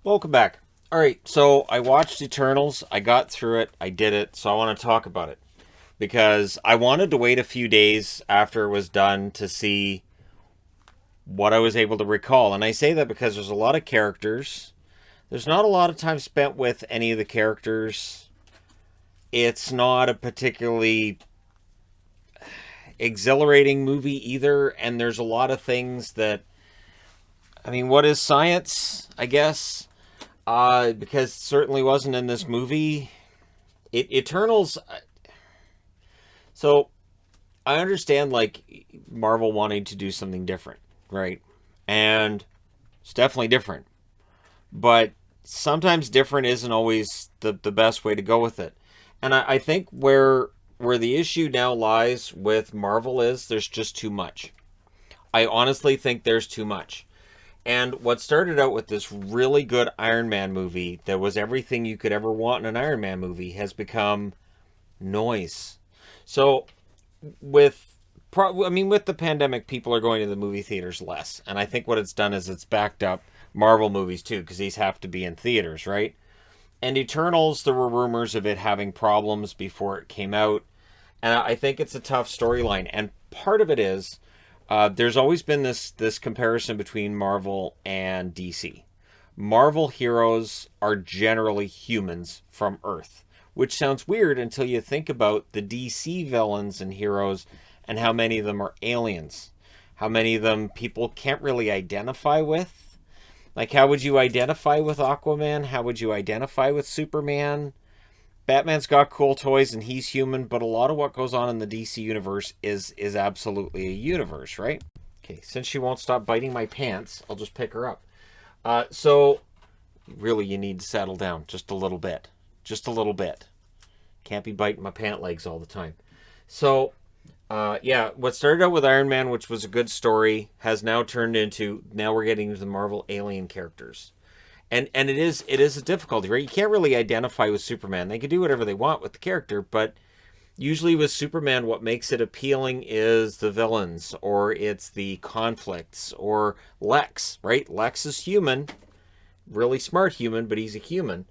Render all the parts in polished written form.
Welcome back. All right, so I watched Eternals. I got through it. I did it. So I want to talk about it because I wanted to wait a few days after it was done to see what I was able to recall. And I say that because there's a lot of characters. There's not a lot of time spent with any of the characters. It's not a particularly exhilarating movie either. And there's a lot of things that, I mean, what is science, I guess? Because it certainly wasn't in this movie. Eternals. So I understand, like, Marvel wanting to do something different, right? And it's definitely different. But sometimes different isn't always the best way to go with it. And I think where the issue now lies with Marvel is there's just too much. I honestly think there's too much. And what started out with this really good Iron Man movie that was everything you could ever want in an Iron Man movie has become noise. So with the pandemic, people are going to the movie theaters less. And I think what it's done is it's backed up Marvel movies too, because these have to be in theaters, right? And Eternals, there were rumors of it having problems before it came out. And I think it's a tough storyline. And part of it is there's always been this comparison between Marvel and DC. Marvel heroes are generally humans from Earth, which sounds weird until you think about the DC villains and heroes and how many of them are aliens. How many of them people can't really identify with. Like, how would you identify with Aquaman? How would you identify with Superman? Batman's got cool toys and he's human, but a lot of what goes on in the DC universe is absolutely a universe, right? Okay, since she won't stop biting my pants, I'll just pick her up. So, really, you need to settle down just a little bit. Just a little bit. Can't be biting my pant legs all the time. So, what started out with Iron Man, which was a good story, has now turned into, now we're getting into the Marvel alien characters. And it is a difficulty, right? You can't really identify with Superman. They can do whatever they want with the character, but usually with Superman, what makes it appealing is the villains, or it's the conflicts, or Lex, right? Lex is human, really smart human, but he's a human.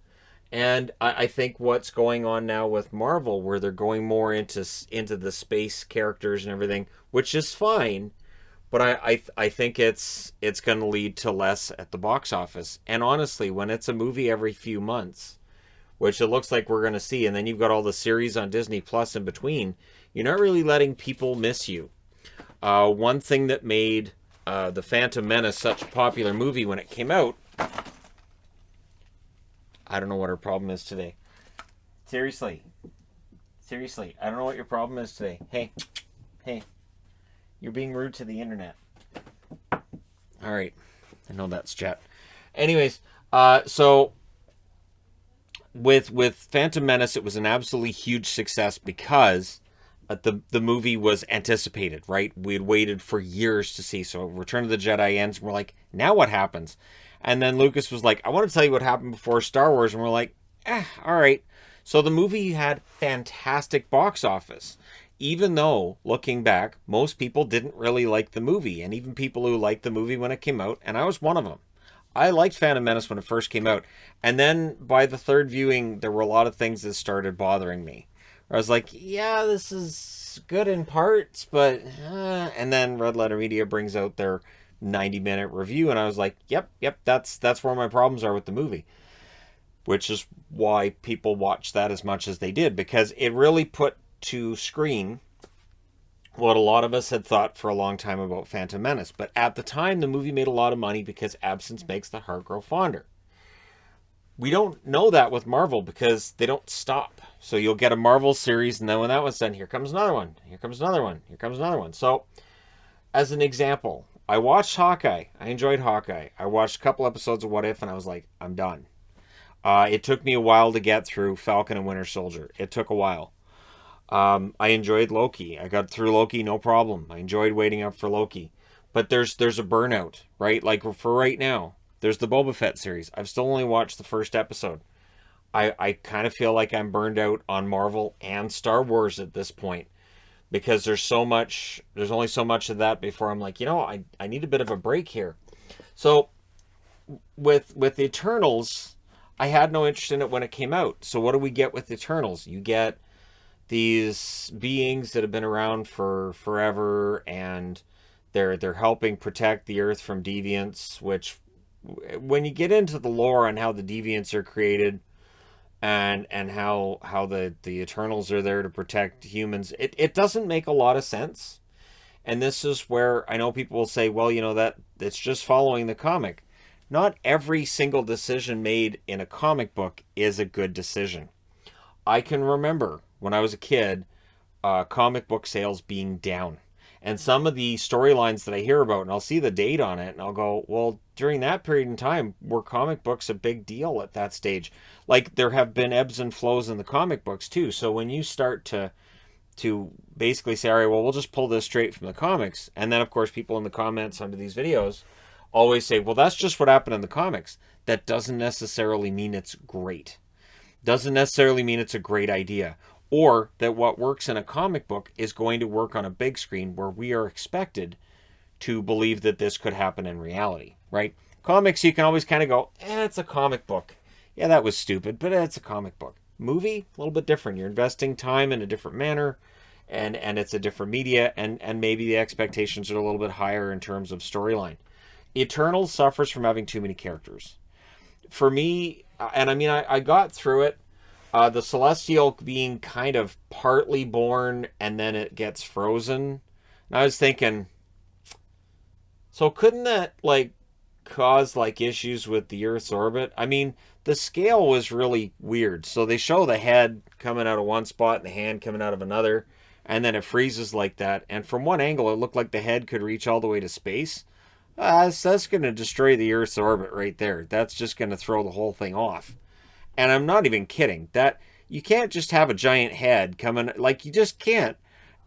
And I think what's going on now with Marvel, where they're going more into the space characters and everything, which is fine, but I think it's going to lead to less at the box office. And honestly, when it's a movie every few months, which it looks like we're going to see, and then you've got all the series on Disney Plus in between, you're not really letting people miss you. One thing that made The Phantom Menace such a popular movie when it came out, I don't know what her problem is today. Seriously, I don't know what your problem is today. Hey. You're being rude to the internet. All right. I know that's chat. Anyways, so with Phantom Menace, it was an absolutely huge success because the movie was anticipated, right? We had waited for years to see. So Return of the Jedi ends, and we're like, now what happens? And then Lucas was like, I want to tell you what happened before Star Wars. And we're like, all right. So the movie had fantastic box office. Even though, looking back, most people didn't really like the movie. And even people who liked the movie when it came out, and I was one of them. I liked Phantom Menace when it first came out. And then by the third viewing, there were a lot of things that started bothering me. I was like, yeah, this is good in parts, but... And then Red Letter Media brings out their 90-minute review, and I was like, yep, that's where my problems are with the movie. Which is why people watched that as much as they did, because it really put to screen what a lot of us had thought for a long time about Phantom Menace. But at the time, the movie made a lot of money because absence makes the heart grow fonder. We don't know that with Marvel because they don't stop. So you'll get a Marvel series, and then when that one's done, here comes another one. Here comes another one. Here comes another one. So, as an example, I watched Hawkeye. I enjoyed Hawkeye. I watched a couple episodes of What If, and I was like, I'm done. It took me a while to get through Falcon and Winter Soldier. It took a while. I enjoyed Loki. I got through Loki, no problem. I enjoyed waiting up for Loki. But there's a burnout, right? Like for right now, there's the Boba Fett series. I've still only watched the first episode. I kind of feel like I'm burned out on Marvel and Star Wars at this point. Because there's only so much of that before I'm like, I need a bit of a break here. So with the Eternals, I had no interest in it when it came out. So what do we get with Eternals? You get these beings that have been around for forever, and they're helping protect the Earth from deviants. Which, when you get into the lore on how the deviants are created, and how the Eternals are there to protect humans, it doesn't make a lot of sense. And this is where I know people will say, well, that it's just following the comic. Not every single decision made in a comic book is a good decision. I can remember when I was a kid, comic book sales being down. And some of the storylines that I hear about, and I'll see the date on it, and I'll go, well, during that period in time, were comic books a big deal at that stage? Like, there have been ebbs and flows in the comic books, too. So when you start to basically say, all right, well, we'll just pull this straight from the comics. And then, of course, people in the comments under these videos always say, well, that's just what happened in the comics. That doesn't necessarily mean it's great. Doesn't necessarily mean it's a great idea. Or that what works in a comic book is going to work on a big screen where we are expected to believe that this could happen in reality, right? Comics, you can always kind of go, it's a comic book. Yeah, that was stupid, but it's a comic book. Movie, a little bit different. You're investing time in a different manner, and it's a different media, and maybe the expectations are a little bit higher in terms of storyline. Eternals suffers from having too many characters. For me, and I mean, I got through it. The Celestial being kind of partly born and then it gets frozen. And I was thinking, so couldn't that cause issues with the Earth's orbit? I mean, the scale was really weird. So they show the head coming out of one spot and the hand coming out of another, and then it freezes like that. And from one angle, it looked like the head could reach all the way to space. That's going to destroy the Earth's orbit right there. That's just going to throw the whole thing off. And I'm not even kidding. That you can't just have a giant head coming, you just can't,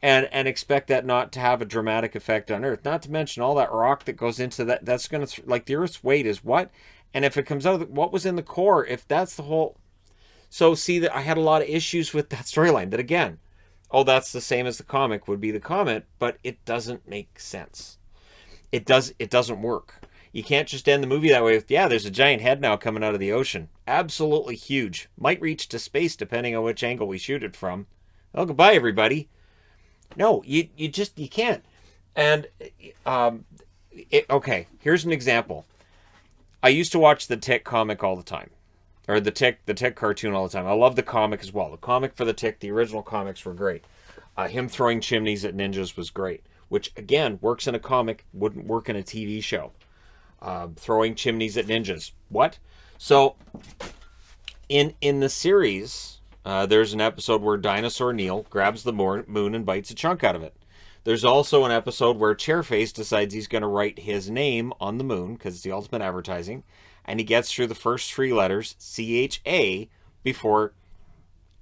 and expect that not to have a dramatic effect on Earth. Not to mention all that rock that goes into that. That's going to, the Earth's weight is what? And if it comes out of what was in the core, if that's the whole. So see that I had a lot of issues with that storyline. That again, that's the same as the comic would be the comment, but it doesn't make sense. It doesn't work. You can't just end the movie that way with, there's a giant head now coming out of the ocean. Absolutely huge. Might reach to space depending on which angle we shoot it from. Well, goodbye, everybody. No, you can't. And, okay, here's an example. I used to watch the Tick comic all the time. Or the Tick cartoon all the time. I love the comic as well. The comic for the Tick, the original comics were great. Him throwing chimneys at ninjas was great. Which, again, works in a comic, wouldn't work in a TV show. Throwing chimneys at ninjas. What? So, in the series, there's an episode where Dinosaur Neil grabs the moon and bites a chunk out of it. There's also an episode where Chairface decides he's going to write his name on the moon, because it's the ultimate advertising, and he gets through the first three letters, CHA, before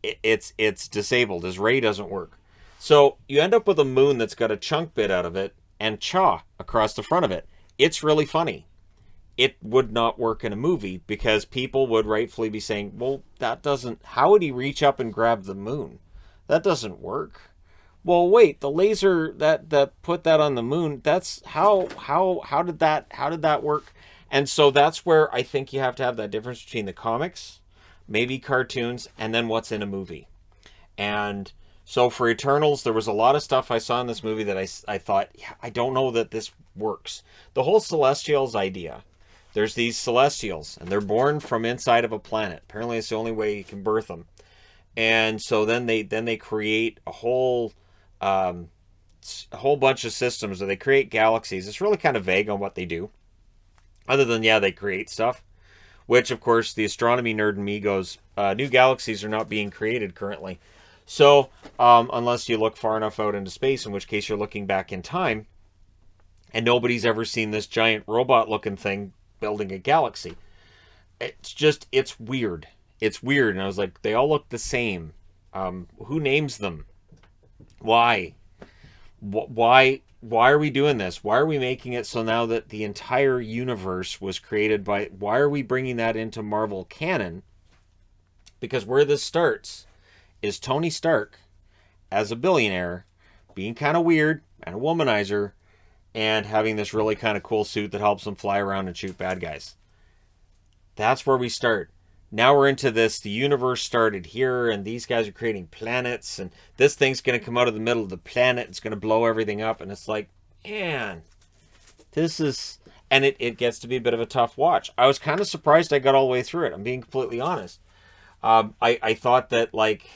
it's disabled. His ray doesn't work. So, you end up with a moon that's got a chunk bit out of it, and Cha across the front of it. It's really funny. It would not work in a movie because people would rightfully be saying, well, that doesn't, how would he reach up and grab the moon? That doesn't work. Well, wait, the laser that put that on the moon, that's how did that work? And so that's where I think you have to have that difference between the comics, maybe cartoons, and then what's in a movie. And so for Eternals, there was a lot of stuff I saw in this movie that I thought, I don't know that this works. The whole Celestials idea. There's these Celestials, and they're born from inside of a planet. Apparently, it's the only way you can birth them. And so then they create a whole bunch of systems, or they create galaxies. It's really kind of vague on what they do. Other than, they create stuff. Which, of course, the astronomy nerd in me goes, new galaxies are not being created currently. So, unless you look far enough out into space, in which case you're looking back in time, and nobody's ever seen this giant robot-looking thing building a galaxy. It's weird. It's weird. And I was like, they all look the same. Who names them? Why? Why are we doing this? Why are we making it so now that the entire universe was created by... Why are we bringing that into Marvel canon? Because where this starts is Tony Stark, as a billionaire, being kind of weird and a womanizer, and having this really kind of cool suit that helps him fly around and shoot bad guys. That's where we start. Now we're into this. The universe started here, and these guys are creating planets, and this thing's going to come out of the middle of the planet. It's going to blow everything up, and it's like, man, this is. And it gets to be a bit of a tough watch. I was kind of surprised I got all the way through it. I'm being completely honest. I thought that, like,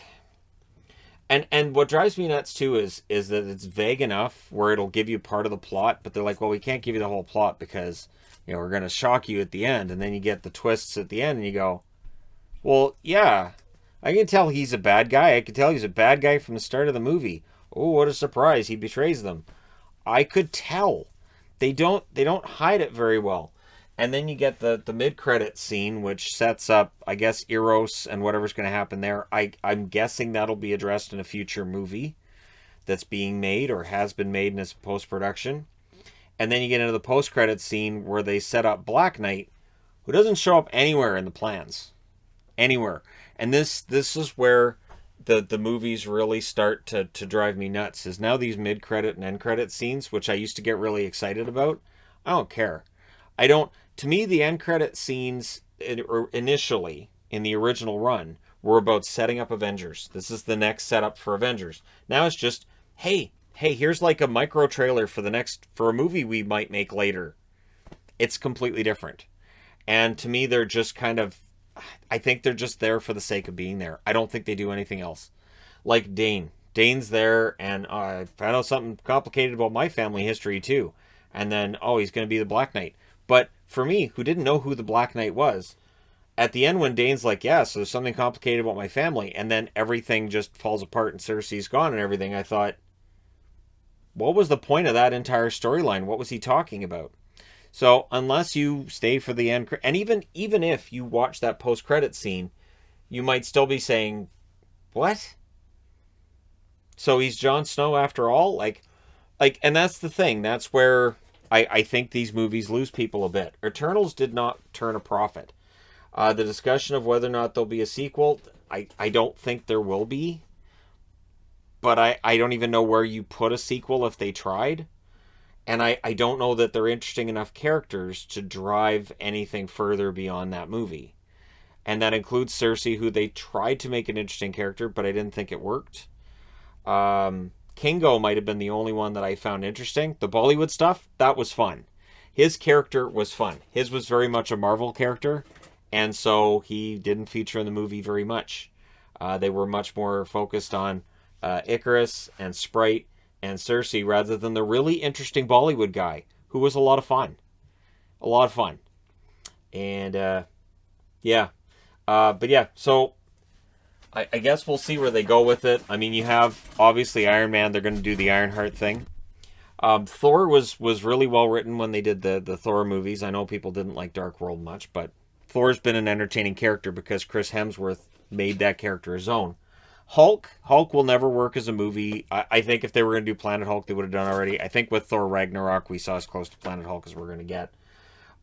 and what drives me nuts too is that it's vague enough where it'll give you part of the plot, but they're like, well, we can't give you the whole plot because we're going to shock you at the end, and then you get the twists at the end, and you go, well, yeah, I can tell he's a bad guy. I can tell he's a bad guy from the start of the movie. Oh, what a surprise! He betrays them. I could tell. They don't hide it very well. And then you get the mid-credit scene, which sets up, I guess, Eros and whatever's going to happen there. I'm guessing that'll be addressed in a future movie that's being made or has been made in its post-production. And then you get into the post-credit scene where they set up Black Knight, who doesn't show up anywhere in the plans. Anywhere. And this is where the movies really start to drive me nuts, is now these mid-credit and end-credit scenes, which I used to get really excited about. I don't care. I don't. To me, the end credit scenes initially in the original run were about setting up Avengers. This is the next setup for Avengers. Now it's just, hey, here's like a micro trailer for a movie we might make later. It's completely different. And to me, they're just kind of, I think they're just there for the sake of being there. I don't think they do anything else. Like Dane. Dane's there, and I found out something complicated about my family history too. And then, he's going to be the Black Knight. But for me, who didn't know who the Black Knight was, at the end when Dane's like, yeah, so there's something complicated about my family, and then everything just falls apart and Cersei's gone and everything, I thought, what was the point of that entire storyline? What was he talking about? So unless you stay for the end, and even if you watch that post-credit scene, you might still be saying, what? So he's Jon Snow after all? Like, and that's the thing. That's where I think these movies lose people a bit. Eternals did not turn a profit. The discussion of whether or not there'll be a sequel, I don't think there will be. But I don't even know where you put a sequel if they tried. And I don't know that they're interesting enough characters to drive anything further beyond that movie. And that includes Cersei, who they tried to make an interesting character, but I didn't think it worked. Kingo might have been the only one that I found interesting. The Bollywood stuff, that was fun. His character was fun. His was very much a Marvel character, and so he didn't feature in the movie very much. They were much more focused on Icarus and Sprite and Cersei rather than the really interesting Bollywood guy, who was a lot of fun. A lot of fun. And, yeah. But yeah, so I guess we'll see where they go with it. I mean, you have, obviously, Iron Man. They're going to do the Ironheart thing. Thor was really well written when they did the Thor movies. I know people didn't like Dark World much, but Thor's been an entertaining character because Chris Hemsworth made that character his own. Hulk will never work as a movie. I think if they were going to do Planet Hulk, they would have done already. I think with Thor Ragnarok, we saw as close to Planet Hulk as we're going to get.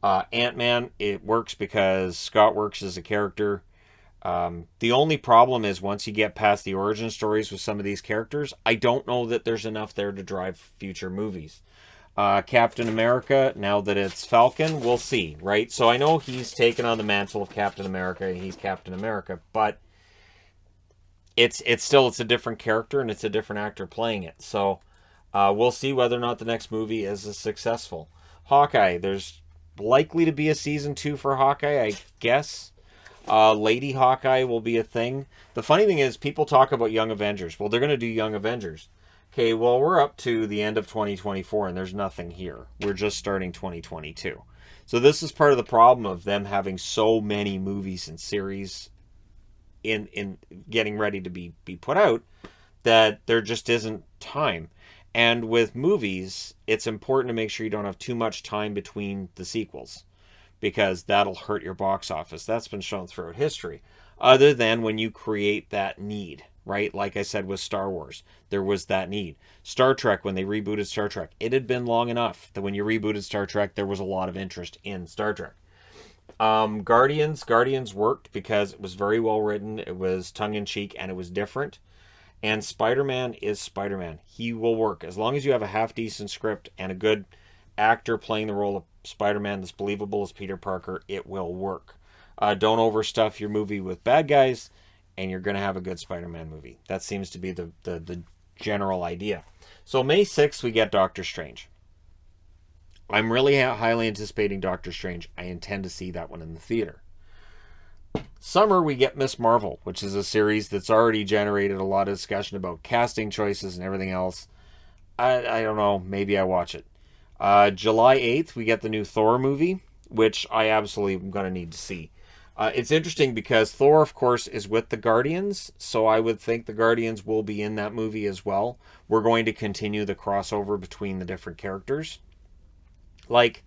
Ant-Man, it works because Scott works as a character. The only problem is once you get past the origin stories with some of these characters, I don't know that there's enough there to drive future movies. Captain America, now that it's Falcon, we'll see, right? So I know he's taken on the mantle of Captain America, and he's Captain America, but it's a different character, and it's a different actor playing it. So we'll see whether or not the next movie is as successful. Hawkeye, there's likely to be a season 2 for Hawkeye, I guess. Lady Hawkeye will be a thing. The funny thing is, people talk about Young Avengers. Well, they're going to do Young Avengers. Okay, well, we're up to the end of 2024, and there's nothing here. We're just starting 2022. So this is part of the problem of them having so many movies and series in getting ready to be put out, that there just isn't time. And with movies, it's important to make sure you don't have too much time between the sequels, because that'll hurt your box office. That's been shown throughout history. Other than when you create that need, right? Like I said with Star Wars, there was that need. Star Trek, when they rebooted Star Trek, it had been long enough that when you rebooted Star Trek, there was a lot of interest in Star Trek. Guardians worked because it was very well written, it was tongue-in-cheek, and it was different. And Spider-Man is Spider-Man. He will work. As long as you have a half-decent script and a good actor playing the role of Spider-Man that's believable as Peter Parker, it will work. Don't overstuff your movie with bad guys, and you're going to have a good Spider-Man movie. That seems to be the general idea. So May 6th, we get Doctor Strange. I'm really highly anticipating Doctor Strange. I intend to see that one in the theater. Summer, we get Miss Marvel, which is a series that's already generated a lot of discussion about casting choices and everything else. I don't know. Maybe I watch it. July 8th, we get the new Thor movie, which I absolutely am going to need to see. It's interesting because Thor, of course, is with the Guardians, so I would think the Guardians will be in that movie as well. We're going to continue the crossover between the different characters. Like,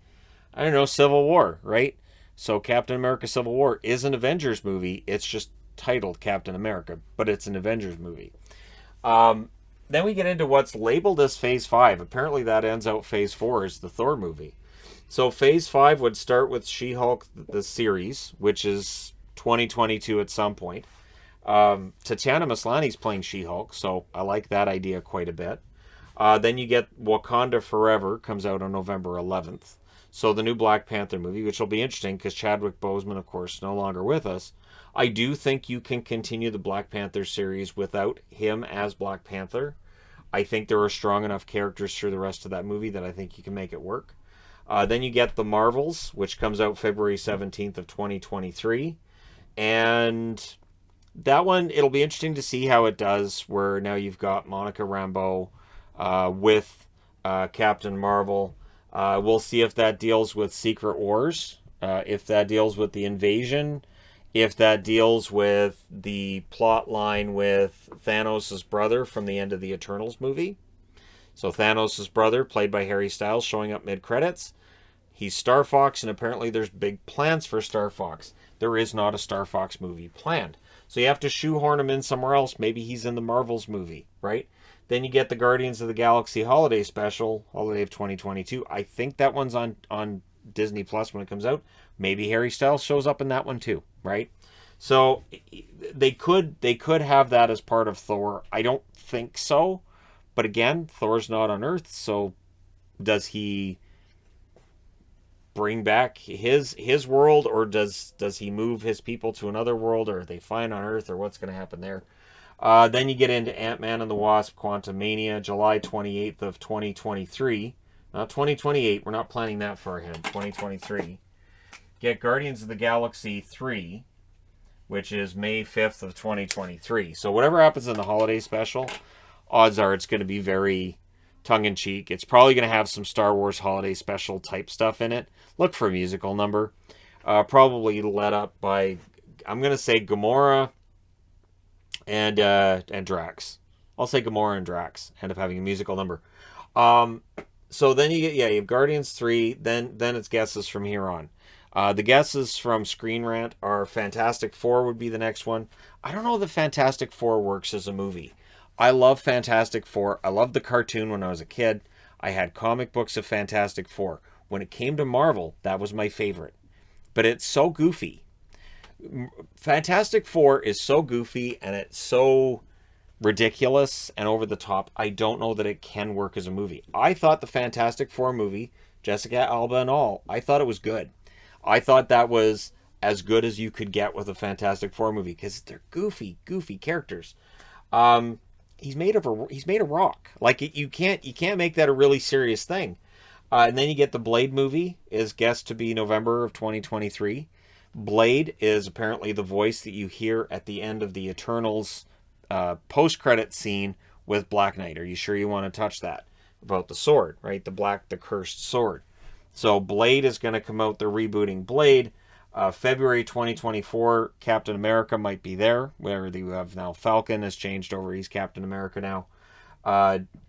I don't know, Civil War, right? So Captain America Civil War is an Avengers movie. It's just titled Captain America, but it's an Avengers movie. Then we get into what's labeled as Phase 5. Apparently that ends out Phase 4 is the Thor movie. So Phase 5 would start with She-Hulk, the series, which is 2022 at some point. Tatiana Maslany's playing She-Hulk, so I like that idea quite a bit. Then you get Wakanda Forever, comes out on November 11th. So the new Black Panther movie, which will be interesting because Chadwick Boseman, of course, no longer with us. I do think you can continue the Black Panther series without him as Black Panther. I think there are strong enough characters through the rest of that movie that I think you can make it work. Then you get The Marvels, which comes out February 17th of 2023. And that one, it'll be interesting to see how it does, where now you've got Monica Rambeau with Captain Marvel. We'll see if that deals with Secret Wars, if that deals with the invasion, if that deals with the plot line with Thanos' brother from the end of the Eternals movie. So Thanos' brother, played by Harry Styles, showing up mid-credits. He's Star Fox, and apparently there's big plans for Star Fox. There is not a Star Fox movie planned. So you have to shoehorn him in somewhere else. Maybe he's in the Marvels movie, right? Then you get the Guardians of the Galaxy holiday special, holiday of 2022. I think that one's on Disney Plus when it comes out. Maybe Harry Styles shows up in that one too, right? So they could have that as part of Thor. I don't think so. But again, Thor's not on Earth, so does he bring back his world, or does he move his people to another world, or are they fine on Earth, or what's going to happen there? Then you get into Ant-Man and the Wasp: Quantumania, July 28th of 2023. Not 2028, we're not planning that far ahead, 2023. Get Guardians of the Galaxy 3, which is May 5th of 2023. So whatever happens in the holiday special, odds are it's going to be very tongue-in-cheek. It's probably going to have some Star Wars holiday special type stuff in it. Look for a musical number. Probably led up by, I'm going to say, Gamora and Drax. I'll say Gamora and Drax end up having a musical number. So then you have Guardians 3, then it's guesses from here on. The guesses from Screen Rant are Fantastic Four would be the next one. I don't know if the Fantastic Four works as a movie. I love Fantastic Four. I loved the cartoon when I was a kid. I had comic books of Fantastic Four. When it came to Marvel, that was my favorite. But it's so goofy. Fantastic Four is so goofy and it's so ridiculous and over the top. I don't know that it can work as a movie. I thought the Fantastic Four movie, Jessica Alba and all, I thought it was good. I thought that was as good as you could get with a Fantastic Four movie because they're goofy characters. He's made of rock. Like you can't make that a really serious thing. And then you get the Blade movie, is guessed to be November of 2023. Blade is apparently the voice that you hear at the end of the Eternals post-credit scene with Black Knight. Are you sure you want to touch that? About the sword, right? The cursed sword. So Blade is going to come out. They're rebooting Blade. February 2024, Captain America might be there, where you have now Falcon has changed over. He's Captain America now.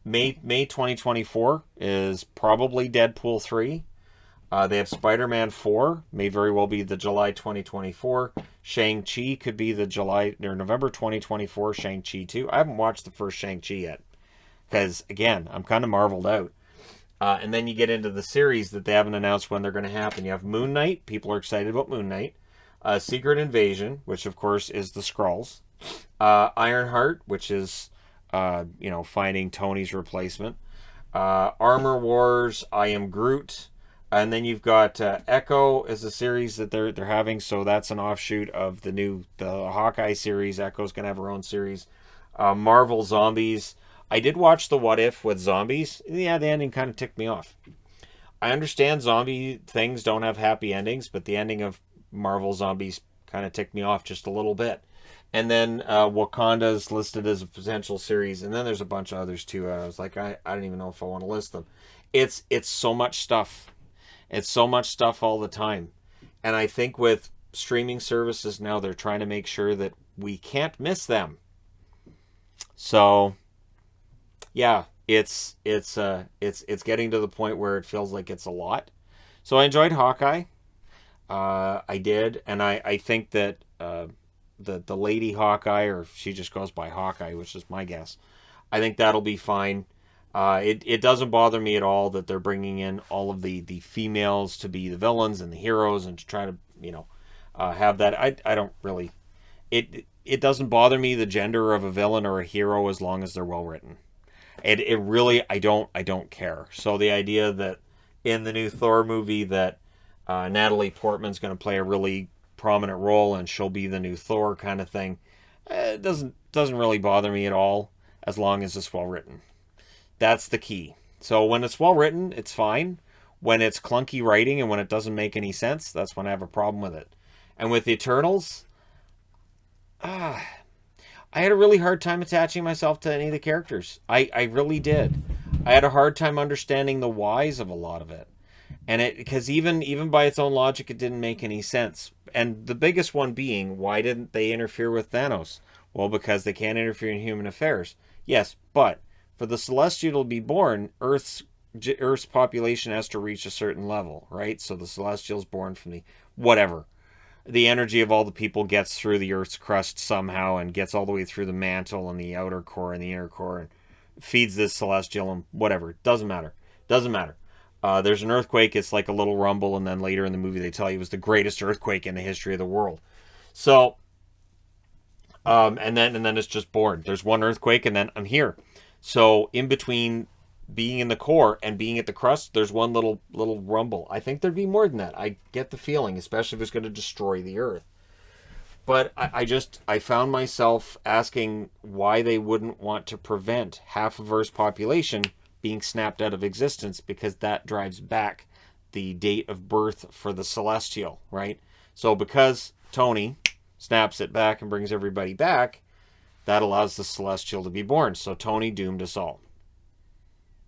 May 2024 is probably Deadpool 3. They have Spider-Man 4, may very well be the July 2024. Shang-Chi could be the November 2024 Shang-Chi 2. I haven't watched the first Shang-Chi yet, because, again, I'm kind of marveled out. And then you get into the series that they haven't announced when they're going to happen. You have Moon Knight. People are excited about Moon Knight. Secret Invasion, which, of course, is the Skrulls. Ironheart, which is, finding Tony's replacement. Armor Wars, I Am Groot. And then you've got Echo as a series that they're having, so that's an offshoot of the Hawkeye series. Echo's gonna have her own series. Marvel Zombies. I did watch the What If with zombies. Yeah, the ending kind of ticked me off. I understand zombie things don't have happy endings, but the ending of Marvel Zombies kind of ticked me off just a little bit. And then Wakanda's listed as a potential series, and then there's a bunch of others too. I was like, I don't even know if I want to list them. It's so much stuff. It's so much stuff all the time. And I think with streaming services now, they're trying to make sure that we can't miss them. So, yeah, it's getting to the point where it feels like it's a lot. So I enjoyed Hawkeye. I did, and I think that the lady Hawkeye, or if she just goes by Hawkeye, which is my guess, I think that'll be fine. It doesn't bother me at all that they're bringing in all of the females to be the villains and the heroes and to try to have that. I don't really it doesn't bother me the gender of a villain or a hero as long as they're well written. It really I don't care. So the idea that in the new Thor movie that Natalie Portman's going to play a really prominent role and she'll be the new Thor kind of thing, it doesn't really bother me at all as long as it's well written. That's the key. So when it's well written, it's fine. When it's clunky writing and when it doesn't make any sense, that's when I have a problem with it. And with the Eternals, I had a really hard time attaching myself to any of the characters. I really did. I had a hard time understanding the whys of a lot of it. And because even by its own logic, it didn't make any sense. And the biggest one being, why didn't they interfere with Thanos? Well, because they can't interfere in human affairs. Yes, but for the Celestial to be born, Earth's population has to reach a certain level, right? So the Celestial's born from the energy of all the people gets through the Earth's crust somehow and gets all the way through the mantle and the outer core and the inner core and feeds this Celestial and whatever. Doesn't matter. There's an earthquake. It's like a little rumble, and then later in the movie they tell you it was the greatest earthquake in the history of the world. So, and then it's just born. There's one earthquake, and then I'm here. So in between being in the core and being at the crust, there's one little rumble. I think there'd be more than that. I get the feeling, especially if it's going to destroy the Earth. But I found myself asking why they wouldn't want to prevent half of Earth's population being snapped out of existence, because that drives back the date of birth for the Celestial, right? So because Tony snaps it back and brings everybody back, that allows the Celestial to be born. So Tony doomed us all,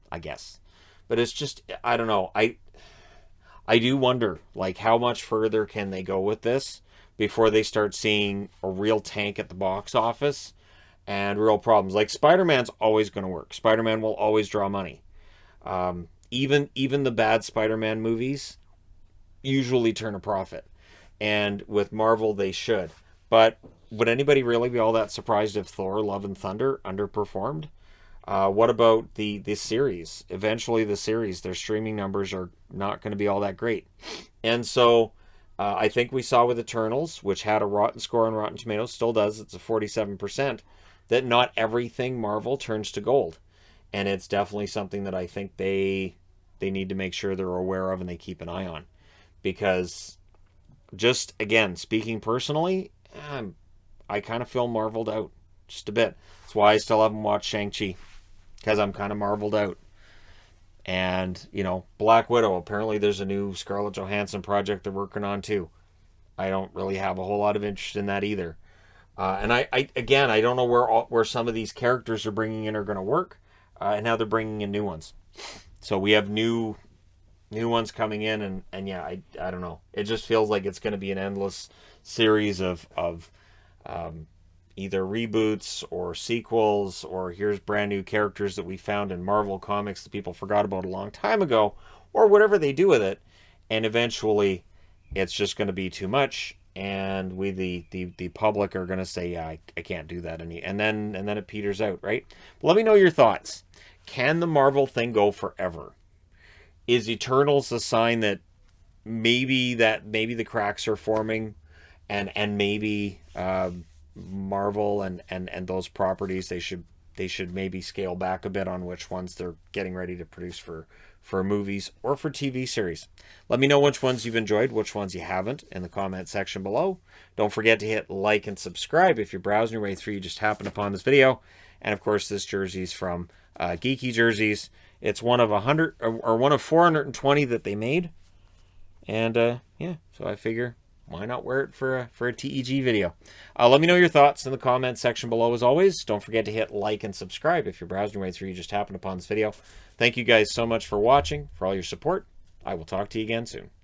I guess. But it's just, I don't know. I do wonder, like, how much further can they go with this before they start seeing a real tank at the box office and real problems. Like, Spider-Man's always going to work. Spider-Man will always draw money. Even the bad Spider-Man movies usually turn a profit. And with Marvel, they should. But would anybody really be all that surprised if Thor: Love and Thunder underperformed? What about the series? Eventually, the series, their streaming numbers are not going to be all that great. And so I think we saw with Eternals, which had a rotten score on Rotten Tomatoes, still does, it's a 47%, that not everything Marvel turns to gold. And it's definitely something that I think they need to make sure they're aware of and they keep an eye on. Because, just, again, speaking personally, I kind of feel marveled out. Just a bit. That's why I still haven't watched Shang-Chi. Because I'm kind of marveled out. And, Black Widow. Apparently there's a new Scarlett Johansson project they're working on too. I don't really have a whole lot of interest in that either. And I don't know where some of these characters they're bringing in are going to work. And how they're bringing in new ones. So we have new ones coming in. And yeah, I don't know. It just feels like it's going to be an endless series of either reboots or sequels, or here's brand new characters that we found in Marvel Comics that people forgot about a long time ago, or whatever they do with it. And eventually it's just going to be too much, and we the public are going to say, yeah, I can't do that and then it peters out, right? But let me know your thoughts. Can the Marvel thing go forever? Is Eternals a sign that maybe the cracks are forming, and maybe Marvel and those properties, they should maybe scale back a bit on which ones they're getting ready to produce for for movies or for TV series. Let me know which ones you've enjoyed, which ones you haven't in the comment section below. Don't forget to hit like and subscribe if you're browsing your way through, you just happened upon this video. And of course, this jersey's from Geeky Jerseys. It's one of 100 or one of 420 that they made. And yeah, so I figure why not wear it for a TEG video? Let me know your thoughts in the comment section below as always. Don't forget to hit like and subscribe if you're browsing your way through, you just happened upon this video. Thank you guys so much for watching, for all your support. I will talk to you again soon.